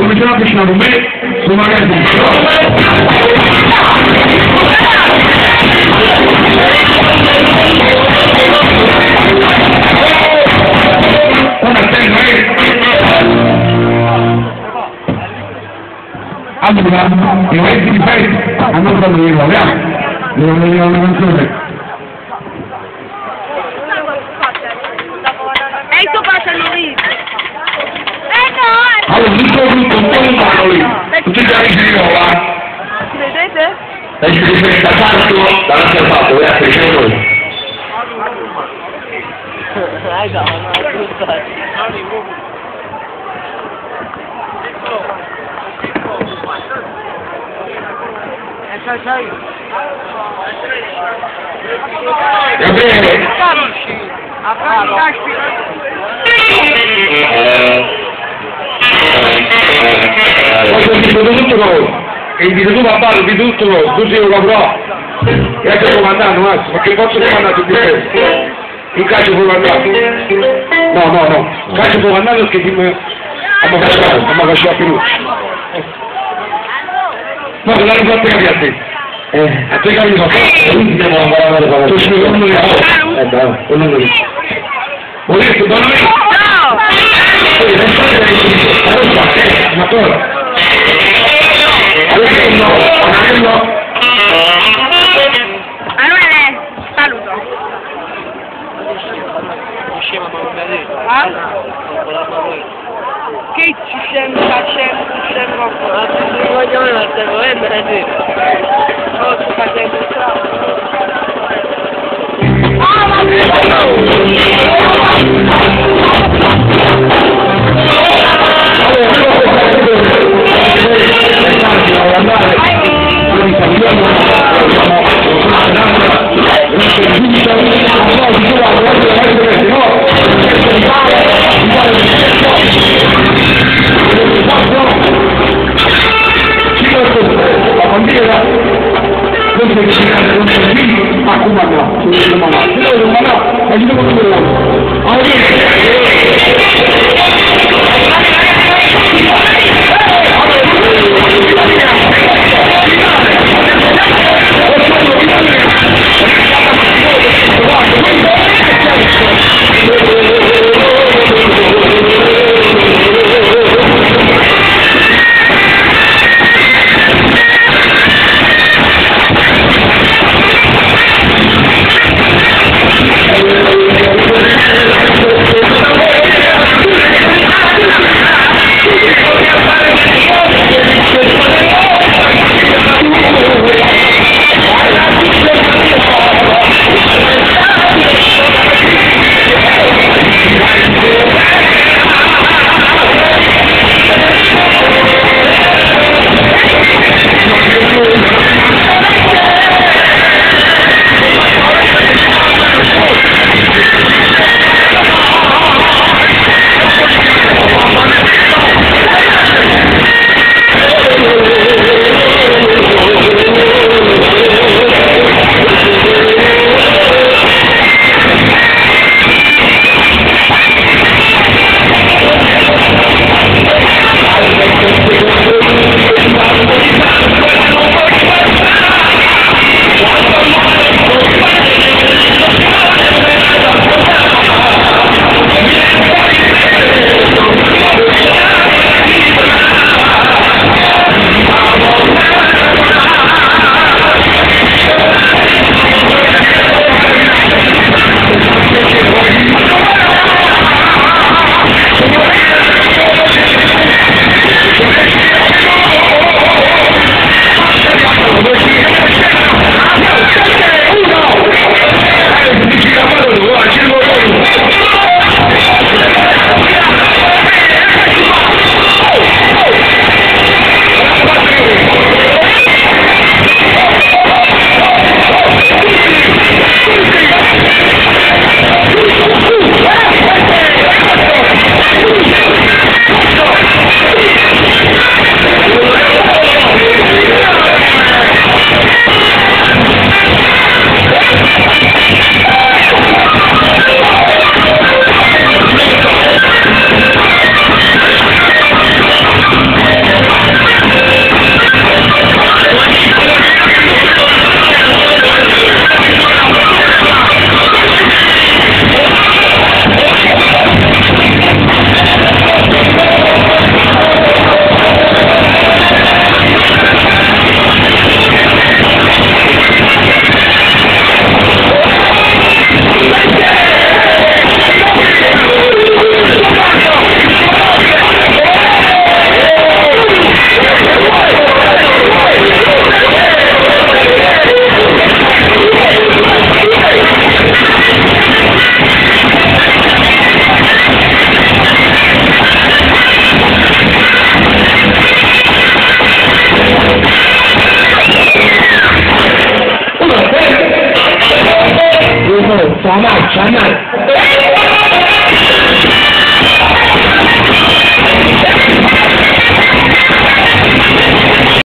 come ce l'ha avvicinato me, su magari allora, i momenti di festa hanno fatto di nuovo, devono venire una canzone. E il tuo faccio lì. No! Allora, tutto un po' di mano lì, tutti gli amici di nuovo, Vedete? e ci si mette a farlo dall'altra parte, vedete, c'è noi. Gabriele! Questo è tutto noi, e dice tu va bene, di tutto noi, tu sei un caprò, e anche comandante Massimo, perché posso comandare tutti questi? In calcio comandante? No, calcio comandante perché ti abbiamo facciato più. No, non l'hanno fatto capire a te. A te capito, quindi devo ancora avere la tu sei uno di bravo, uno di volete donne? No! Ma cosa? Anello! Manuele, saluto. Che ci sembra? Voglio vedere. Oh, sto facendo strano.